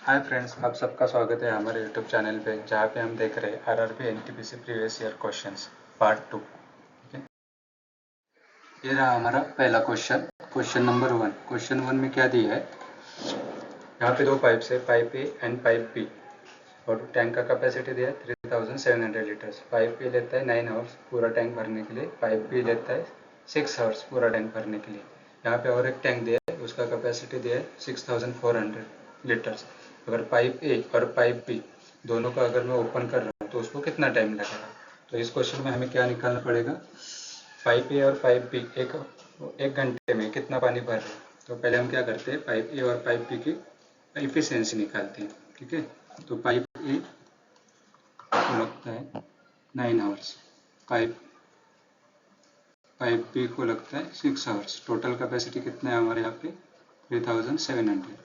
Hi friends, आप सबका स्वागत है हमारे यूट्यूब चैनल पे, जहाँ पे हम देख रहे हैं RRB NTPC previous year questions part 2। ये रहा हमारा पहला क्वेश्चन नंबर 1। क्वेश्चन 1 में क्या दिया है, यहाँ पे दो पाइप्स है, pipe A and pipe B, और टैंक का कैपेसिटी दिया है 3700 लीटर्स। पाइप ए लेता है 9 आवर्स पूरा टैंक भरने के लिए, पाइप बी लेता है 6 आवर्स पूरा टैंक भरने के लिए। यहाँ पे और एक टैंक दिया है, उसका कैपेसिटी दिया है 6400 लीटर्स। अगर पाइप ए और पाइप बी दोनों का अगर मैं ओपन कर रहा हूँ तो उसको कितना टाइम लगेगा। तो इस क्वेश्चन में हमें क्या निकालना पड़ेगा, पाइप ए और पाइप बी एक घंटे में कितना पानी भर रहे हैं। तो पहले हम क्या करते हैं, पाइप ए और पाइप बी की एफिशिएंसी निकालते हैं। ठीक है, तो पाइप ए को लगता है 9 आवर्स, पाइप बी को लगता है 6 आवर्स। टोटल कैपेसिटी कितना है हमारे यहाँ पे 3700।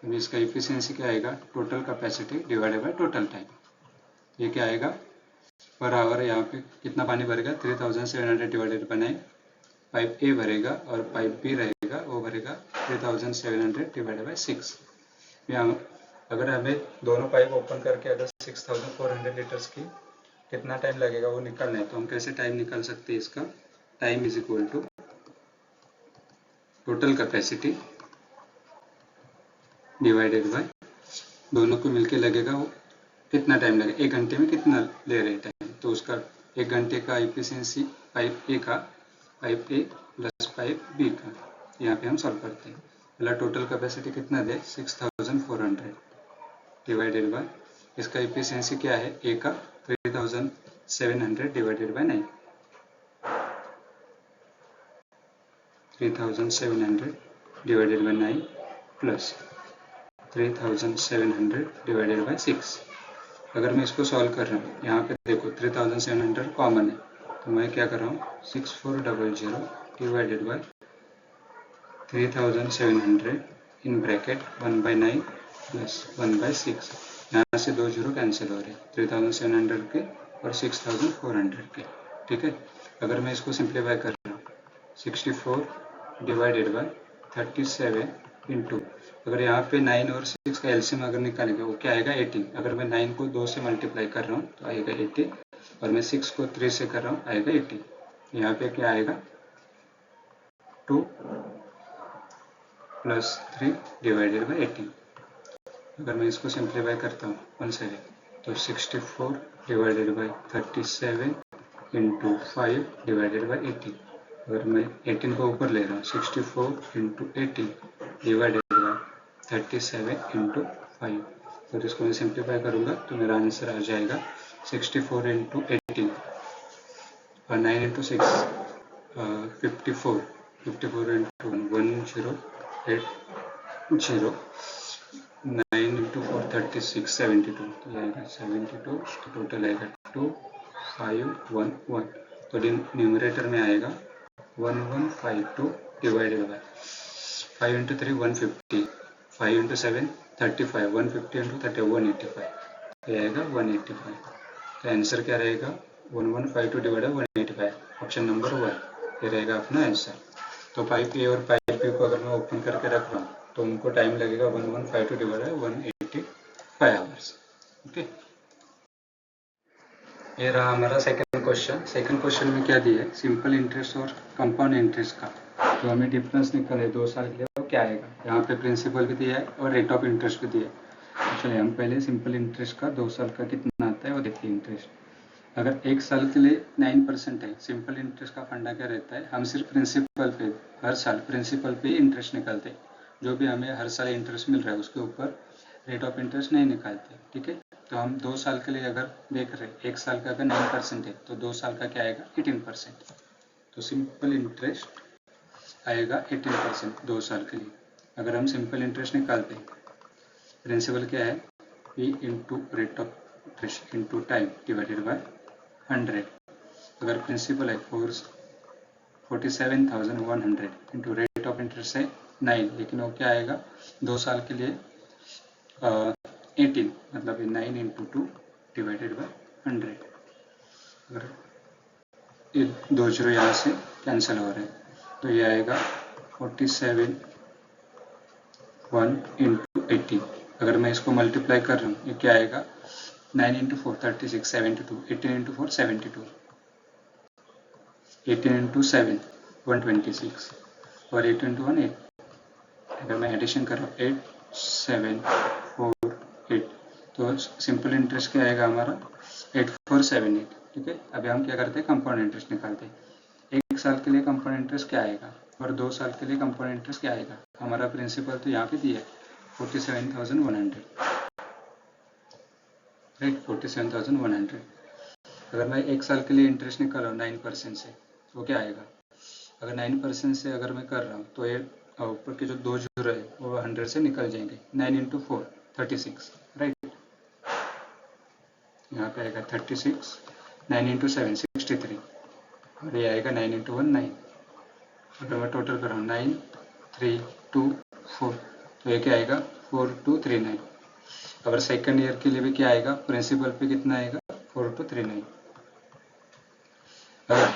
अब इसका एफिशिएंसी क्या आएगा, total capacity divided by total time. ये क्या आएगा, पर आवर यहाँ पे कितना पानी भरेगा 3700 डिवाइडेड बाय 9। पाइप ए भरेगा और पाइप बी रहेगा, वो भरेगा 3700 डिवाइडेड बाय 6। यहाँ अगर हमें दोनों पाइप ओपन करके अगर 6400 लीटर्स की कितना टाइम लगेगा वो निकालना है, तो हम कैसे टाइम निकाल सकते हैं इसका। Time is equal to total capacity divided by दोनों को मिलके लगेगा वो कितना टाइम लगेगा, एक घंटे में कितना ले रहे टाइम। तो उसका एक घंटे का efficiency pipe A plus pipe B का, यहाँ पे हम सॉल्व करते हैं। पहला टोटल कैपेसिटी कितना दे 6400 डिवाइडेड बाय इसका एफिशिएंसी क्या है ए का 3700 divided by 9। 3700 divided by 9 plus 3700 divided by 6। अगर मैं इसको सॉल्व कर रहा हूँ, यहाँ पे देखो 3700 कॉमन है, तो मैं क्या कर रहा हूँ 6400 divided by 3700 in bracket 1/9 plus 1/6। यहाँ से 2 जीरो कैंसिल हो रहे हैं, 3700 के और 6400 के। ठीक है, अगर मैं इसको सिंप्लीफाई कर रहा हूँ 64 डिवाइडेड बाय 37 इंटू, अगर यहाँ पे 9 और 6 का एलसीएम अगर निकालेंगे वो क्या आएगा 18। अगर मैं 9 को 2 से मल्टीप्लाई कर रहा हूँ तो आएगा 18, और मैं 6 को 3 से कर रहा हूँ आएगा 18। यहाँ पे क्या आएगा 2 प्लस 3 डिवाइडेड बाई 18। अगर मैं इसको सिंप्लीफाई करता हूँ 1 से, तो 64 divided by 37 into 5 divided by 18। अगर मैं 18 को ऊपर ले रहा हूँ 64 इंटू 18 डिवाइडेड बाई 37 इंटू 5। तो इसको मैं सिंप्लीफाई करूँगा तो मेरा आंसर आ जाएगा 64 इंटू 18 और 9 इंटू 6 54 इंटू 1080, 9 इंटू 4 36 72, तो ये आएगा 72, तो टोटल आएगा 2511। तो न्यूमरेटर में आएगा 1152 divided by 5 into 3 150, 5 into 7 35, 150 into 30 185, तो ये आएगा 185। तो आंसर क्या रहेगा 1152 डिवाइडेड 185, ऑप्शन नंबर 1 ये रहेगा अपना आंसर। तो पाइप ए और पाइप बी को अगर मैं ओपन करके रख रहा हूँ तो उनको टाइम लगेगा 1152 डिवाइडेड 185 आवर्स। ओके, ये रहा हमारा सेकंड क्वेश्चन। सेकंड क्वेश्चन में क्या दिया है, सिंपल इंटरेस्ट और कंपाउंड इंटरेस्ट का तो हमें डिफरेंस निकल है 2 साल के लिए, तो क्या आएगा। यहाँ पे प्रिंसिपल भी दिया है और रेट ऑफ इंटरेस्ट भी दिया है। तो चलिए हम पहले सिंपल इंटरेस्ट का 2 साल का कितना आता है वो देखिए। इंटरेस्ट अगर 1 साल के लिए 9% है, सिंपल इंटरेस्ट का फंडा क्या रहता है, हम सिर्फ प्रिंसिपल पे हर साल प्रिंसिपल पे इंटरेस्ट निकालते हैं। जो भी हमें हर साल इंटरेस्ट मिल रहा है उसके ऊपर रेट ऑफ इंटरेस्ट नहीं निकालते। ठीक है, तो हम 2 साल के लिए अगर देख रहे हैं, 1 साल का अगर 9% है तो 2 साल का क्या आएगा 18%। तो सिंपल इंटरेस्ट आएगा 18% 2 साल के लिए। अगर हम सिंपल इंटरेस्ट निकालते हैं, प्रिंसिपल क्या है P into rate of interest into time divided by 100। अगर प्रिंसिपल है 47,100 इंटू रेट ऑफ इंटरेस्ट है 9, लेकिन वो क्या आएगा 2 साल के लिए 18, मतलब 9 इंटू 2 डिवाइडेड बाय 100। अगर ये 2 जीरो यहाँ से कैंसिल हो रहे हैं तो ये आएगा 47,100 इंटू 18, अगर मैं इसको मल्टीप्लाई कर रहा हूँ, ये क्या आएगा, 9 इंटू 4 36, 72, 18 इंटू 4 72, 18 इंटू 7 126 और 8 इंटू 1 8। अगर मैं एडिशन कर रहा हूँ 8 7 4 8, तो सिंपल इंटरेस्ट क्या आएगा हमारा 8478। ठीक है, अभी हम क्या करते हैं, कंपाउंड इंटरेस्ट निकालते हैं। 1 साल के लिए कंपाउंड इंटरेस्ट क्या आएगा और 2 साल के लिए कंपाउंड इंटरेस्ट क्या आएगा। हमारा प्रिंसिपल तो यहाँ पे दिया है 47,100, राइट, 47,100। अगर मैं 1 साल के लिए इंटरेस्ट निकाल रहा हूँ 9% से, तो क्या आएगा, अगर 9% से अगर मैं कर रहा हूँ तो ये ऊपर के जो दो जीरो है वो 100 से निकल जाएंगे। 9 इंटू 4 36, राइट, यहाँ पे आएगा 36, 9 इंटू 7 63 और ये आएगा 9 इंटू 1 9। अगर मैं टोटल कर रहा हूँ 9 3 2 4, तो ये क्या आएगा 4239। अगर सेकंड ईयर के लिए भी क्या आएगा, प्रिंसिपल पे कितना आएगा 4239। अगर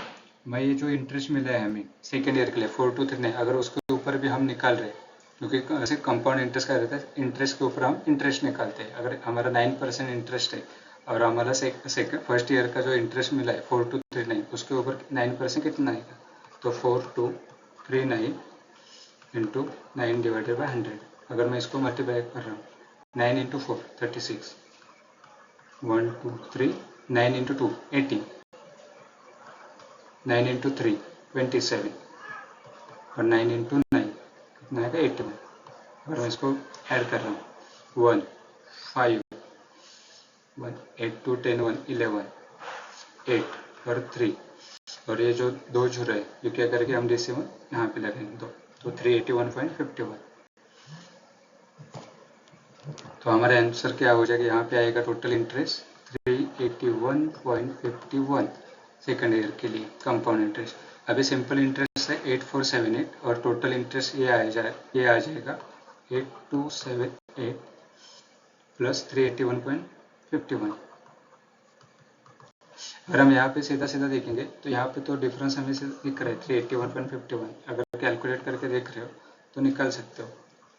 मैं ये जो इंटरेस्ट मिला है हमें सेकंड ईयर के लिए 4239, अगर उसके ऊपर भी हम निकाल रहे हैं, क्योंकि ऐसे कंपाउंड इंटरेस्ट का रहता है, इंटरेस्ट के ऊपर हम इंटरेस्ट निकालते हैं। अगर हमारा 9% इंटरेस्ट है और हमारा फर्स्ट ईयर का जो इंटरेस्ट मिला है 4239, उसके ऊपर 9% कितना आएगा, तो 4239 इंटू 9 डिवाइडेड बाई 100। अगर मैं इसको मल्टीप्लाई कर रहा हूँ 9 इंटू 4 36, 1 2 3, 9 इंटू 2 18, 9 इंटू 3 27 और 9 इंटू 9 कितना आएगा 81। और मैं इसको ऐड कर रहा हूँ 1 5 1 8 2 10 1 11 8 और 3, और ये जो दो जुड़ा है ये क्या करके हम डेसिमल यहाँ पे लगाएंगे दो, तो 381.51। तो हमारा आंसर क्या हो जाएगा, यहाँ पे आएगा टोटल इंटरेस्ट 381.51 सेकेंड ईयर के लिए कंपाउंड इंटरेस्ट। अभी सिंपल इंटरेस्ट है 8478 और टोटल इंटरेस्ट ये आ जाएगा 8278 प्लस 381.51। अगर हम यहाँ पे सीधा सीधा देखेंगे तो यहाँ पे तो डिफरेंस हमें से दिख रहा है 381.51। अगर कैलकुलेट करके देख रहे हो तो निकाल सकते हो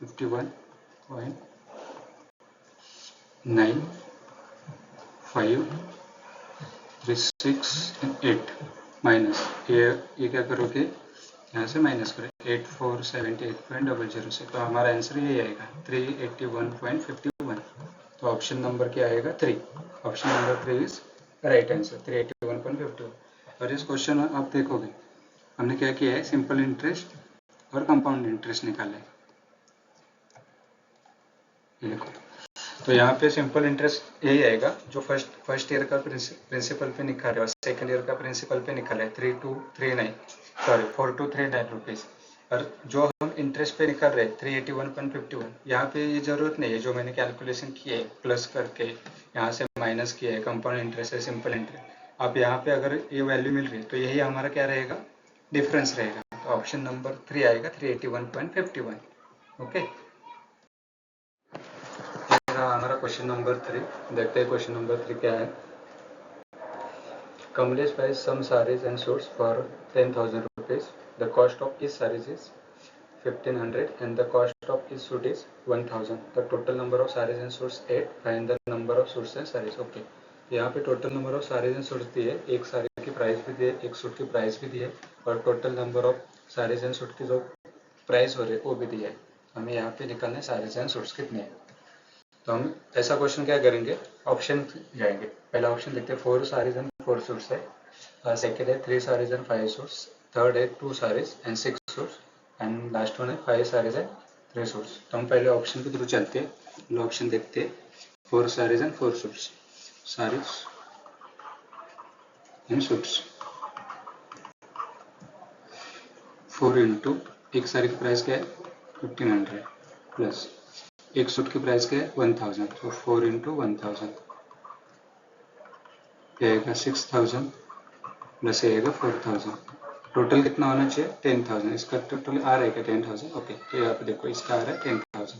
51.95368 माइनस ये क्या करोगे, यहाँ से माइनस करें 8478.00 से, तो हमारा आंसर ये आएगा 381.51। तो ऑप्शन नंबर क्या आएगा 3, option number 3 is right answer 381.51। और इस क्वेश्चन में आप देखोगे हमने क्या किया है, सिंपल इंटरेस्ट और कंपाउंड इंटरेस्ट निकाला है। देखो तो यहाँ पे सिंपल इंटरेस्ट यही आएगा जो फर्स्ट ईयर का प्रिंसिपल पे निकाल रहे हैं और सेकेंड ईयर का प्रिंसिपल पे निकाला है 4239 रुपीज़। और जो हम इंटरेस्ट पे निकाल रहे हैं 381.51, यहाँ पे ये जरूरत नहीं है जो मैंने कैलकुलेशन किया है प्लस करके यहाँ से माइनस किया है, कंपाउंड इंटरेस्ट है सिंपल इंटरेस्ट। अब यहाँ पे अगर ये वैल्यू मिल रही है तो यही हमारा क्या रहेगा, डिफरेंस रहेगा। तो ऑप्शन नंबर 3 आएगा 381.51। ओके, हमारा क्वेश्चन नंबर 3 देखते हैं। क्वेश्चन नंबर 3 क्या है, Kamlesh buys some sarees and suits for 10,000 rupees. The cost of each sarees is 1,500 and the cost of each suit is 1,000. The total number of sarees and suits 8. Find the number of suits and sarees. Okay. यहाँ पे total number of saris and suits दी है, एक साड़ी की price भी दी है, एक सूट की प्राइस भी दी है और total number of saris and suit की जो प्राइस हो रही है वो भी दी है। हमें यहाँ पे निकालना है सारीज एंड सूट्स कितने हैं। तो हम ऐसा क्वेश्चन क्या करेंगे, ऑप्शन जाएंगे। पहला ऑप्शन देखते हैं 4 साड़ीज एंड 4 सूट्स है, सेकेंड है 3 साड़ीज एंड 5 सूट्स, थर्ड है 2 saris and 6 suits and last one है 5 साड़ीज एंड 3 सूट्स। तो हम पहले ऑप्शन के थ्रू चलते हैं, पहले ऑप्शन देखते हैं 4 saris and 4 suits, saris and suits 4 into एक साड़ी की प्राइस क्या है 1,500 प्लस एक सूट की प्राइस क्या है 1,000, तो 4 इंटू 1,000 आएगा 6,000 प्लस आएगा 4,000, टोटल कितना होना चाहिए 10,000। इसका टोटल आ रहा है क्या 10,000। ओके, तो यहाँ पे देखो इसका आ रहा है 10,000।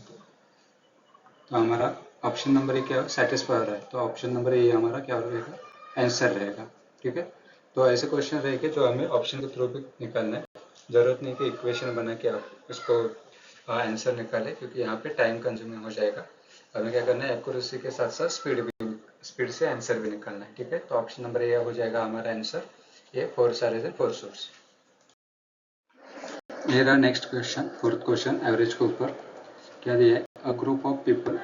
तो हमारा ऑप्शन नंबर ये क्या सेटिस्फाई हो रहा है, तो ऑप्शन नंबर ये हमारा क्या रहेगा, आंसर रहेगा। ठीक है, तो ऐसे क्वेश्चन रहेंगे जो हमें ऑप्शन के थ्रू भी निकालना है, जरूरत नहीं कि इक्वेशन बना के आप इसको आंसर निकाले क्योंकि यहाँ पे टाइम कंज्यूमिंग हो जाएगा। हमें क्या करना है, एक्यूरेसी के साथ साथ स्पीड से आंसर भी निकालना है। ठीक है, तो ऑप्शन नंबर ए हो जाएगा हमारा आंसर, ये 4 सारे 4 सोर्स। ये रहा next question, fourth question average के ऊपर क्या दिया है, a group of people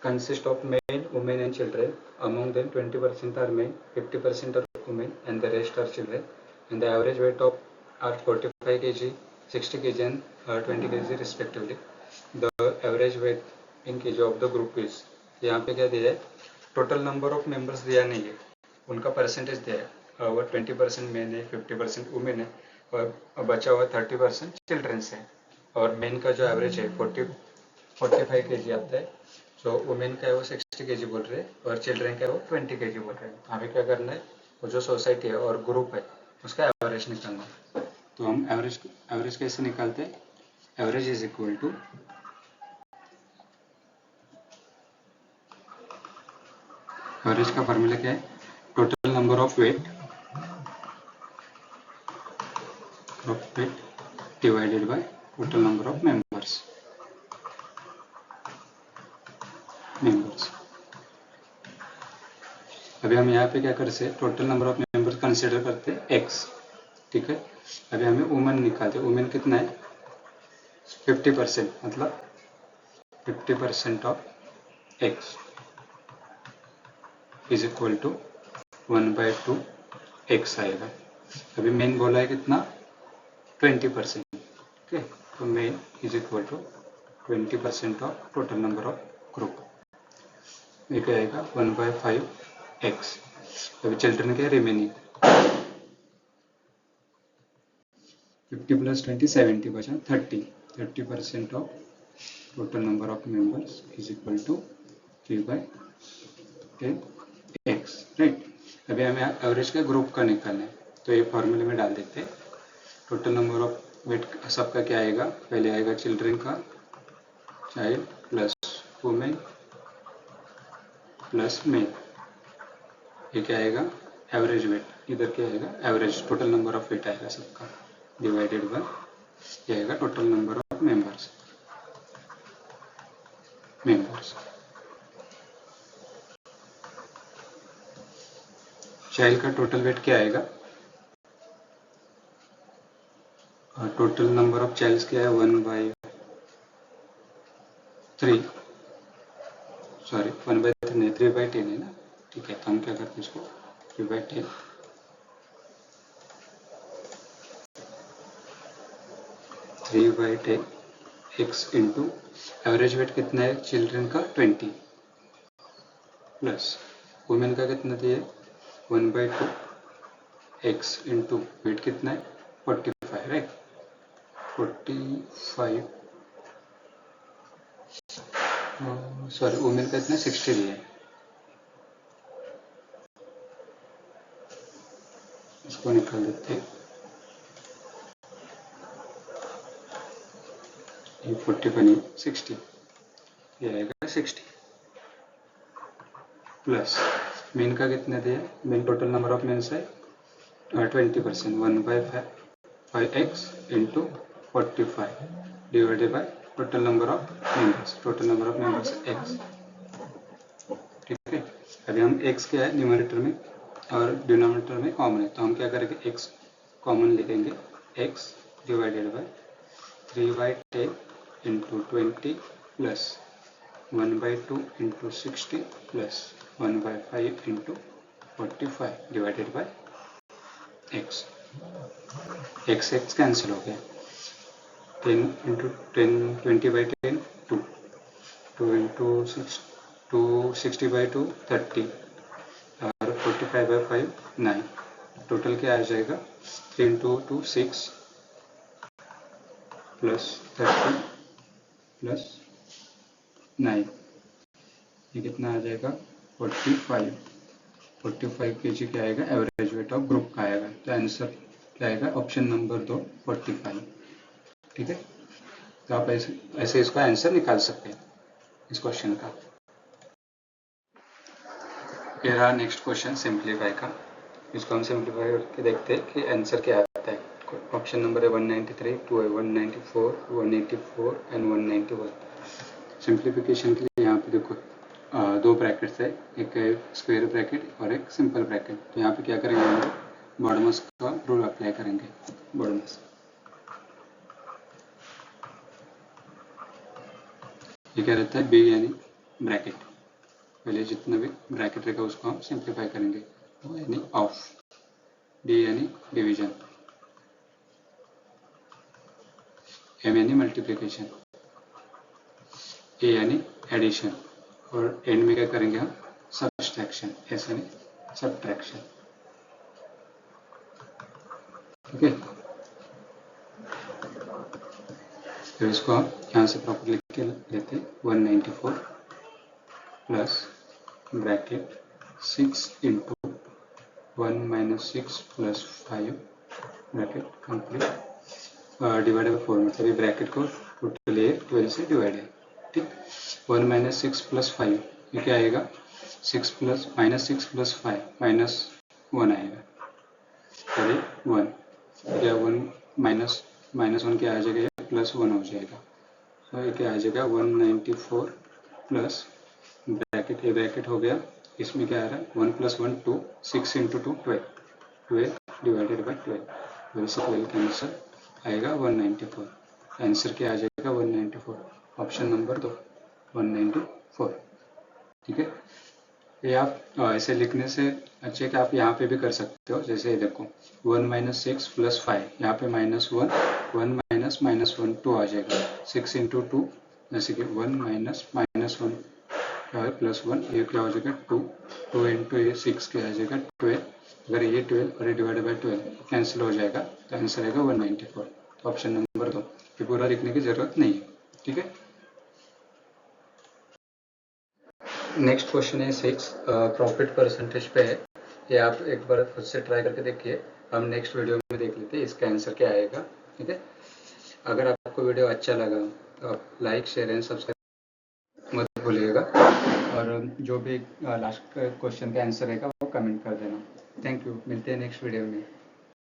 consist of men, women and children. Among them 20% are men, 50% are women and the rest are children, and the average weight of are 45 kg, 60 kg and 20 kg respectively. The average weight in kg of the group is, यहाँ पे क्या दिया है, total number of members दिया नहीं है, उनका percentage दिया है, वो 20% मेन है, 50% वुमेन है और बचा हुआ 30% चिल्ड्रंस है, और मेन का जो एवरेज है 45 kg आता है, तो वुमेन का है वो 60 kg बोल रहे हैं और चिल्ड्रन का है वो 20 kg बोल रहे हैं। हमें क्या करना है, वो जो सोसाइटी है और ग्रुप है उसका एवरेज निकालना है। तो हम एवरेज कैसे निकालते हैं, average is equal to average का फॉर्मूला क्या है, total number of weight divided by total number of members. अभी हम यहाँ पे क्या करते हैं, total number of members consider करते हैं एक्स। ठीक है, अभी हमें वुमेन निकालते हैं, वुमेन कितना है 50%, मतलब 50% of X is equal to 1/2 X आएगा। अभी मेन बोला है कितना 20%। ठीक है, तो men is equal to 20% of total number of group, ये क्या आएगा 1/5 एक्स। अभी चिल्ड्रन के रिमेनिंग 50 + 20 70 बचा 30% of total number of members is equal to 3/10 X. Right, अभी हमें एवरेज का ग्रुप का निकालना है, तो ये फॉर्मूले में डाल देते हैं। टोटल नंबर ऑफ वेट सबका क्या आएगा, पहले आएगा चिल्ड्रन का, child plus women plus male, ये क्या आएगा एवरेज वेट, इधर क्या आएगा average total number of weight आएगा सबका, डिवाइडेड बाय ये आएगा total number of members. Child का टोटल वेट क्या आएगा, टोटल नंबर ऑफ चाइल्ड्स क्या है 1/3, सॉरी 1/3 नहीं 3/10 है ना। ठीक है, तो हम क्या करते हैं इसको 3/10 एक्स इंटू एवरेज वेट कितना है चिल्ड्रन का 20 प्लस वुमेन का कितना दिया 1/2 एक्स इंटू वेट कितना है 45, राइट 45, सॉरी वुमेन का इतना 60 दिया है, इसको निकाल देते हैं, ये 40 बनी 60, ये आएगा 60 प्लस मेन का कितना दिया, men total number of mens है 20%, 1/5 X into 45 divided by total number of members, total number of members X. ठीक है, अभी हम एक्स क्या है न्यूमरेटर में और डिनोमिनेटर में कॉमन है, तो हम क्या करेंगे एक्स कॉमन लिखेंगे, x divided by 3/10 into 20 plus 1/2 into 60 plus 1/5 into 45 divided bye x. X cancel हो गया, 10 इंटू 10 20/10 2 इंटू 60/2 30 और 45/5 9, टोटल क्या आ जाएगा 3 इंटू 2 6 प्लस 30 प्लस 9, ये कितना आ जाएगा 45 kg क्या आएगा एवरेज वेट ऑफ ग्रुप का आएगा, तो आंसर क्या आएगा ऑप्शन नंबर 2 45। ठीक है, तो आप ऐसे इसका आंसर निकाल सकते हैं इस क्वेश्चन का। ये रहा नेक्स्ट क्वेश्चन सिंप्लीफाई का, इसको हम सिंप्लीफाई करके देखते हैं कि आंसर क्या आता है। ऑप्शन नंबर है 193, 2 है 194, 184 एंड 191। सिंप्लीफिकेशन के लिए यहाँ पे देखो दो ब्रैकेट्स है, एक है स्क्वायर ब्रैकेट और एक सिंपल ब्रैकेट। तो यहाँ पे क्या करेंगे हम लोग बॉडमस का रूल अप्लाई करेंगे। बॉडमस ये क्या रहता है, बी यानी ब्रैकेट, पहले जितना भी ब्रैकेट रहेगा उसको हम सिंप्लीफाई करेंगे। ओ यानी ऑफ, डी यानी डिवीजन, एम यानी मल्टीप्लिकेशन, ए यानी एडिशन और एंड में क्या करेंगे हम सब्सट्रैक्शन, एस यानी सब्ट्रैक्शन। ठीक है, तो इसको हम यहाँ से प्रॉपर लिख के लेते हैं 194 plus bracket 6 into 1 minus 6 plus 5 bracket complete divide by 4, मतलब ये ब्रैकेट को टोटल ये 12 से डिवाइड है। ठीक, 1 माइनस 6 प्लस 5 ये क्या आएगा, 6 प्लस माइनस 6 प्लस 5 माइनस 1 आएगा, और ये 1 क्या 1 माइनस 1 क्या आ जाएगा, ये प्लस 1 हो जाएगा। तो ये क्या आ जाएगा 194 प्लस ब्रैकेट, ये ब्रैकेट हो गया, इसमें क्या आ रहा है 1 प्लस 1 2, 6 इंटू 2 12, 12 डिवाइडेड बाई 12, 12 से 12 कैंसिल आएगा 194, आंसर क्या आ जाएगा 194, ऑप्शन नंबर 2 194। ठीक है, ये आप ऐसे लिखने से अच्छे कि आप यहाँ पे भी कर सकते हो। जैसे देखो 1 माइनस 6 प्लस 5, यहाँ पे माइनस 1, 1 माइनस माइनस 1 2 आ जाएगा, 6 इंटू 2 जैसे कि 1 माइनस माइनस 1 प्लस 1, ये क्या हो जाएगा 2, 2 इंटू ये 6 क्या आ जाएगा 12, अगर ये 12 और ये डिवाइडेड बाई 12 कैंसिल हो जाएगा, तो आंसर आएगा 194, ऑप्शन नंबर 2। ये पूरा लिखने की जरूरत नहीं है। ठीक है, नेक्स्ट क्वेश्चन है 6, प्रॉफिट परसेंटेज पे है, ये आप एक बार खुद से ट्राई करके देखिए, हम नेक्स्ट वीडियो में देख लेते हैं इसका आंसर क्या आएगा। ठीक है, अगर आपको वीडियो अच्छा लगा तो आप लाइक शेयर एंड सब्सक्राइब मत भूलिएगा, और जो भी लास्ट क्वेश्चन का आंसर रहेगा वो कमेंट कर देना। थैंक यू, मिलते हैं नेक्स्ट वीडियो में।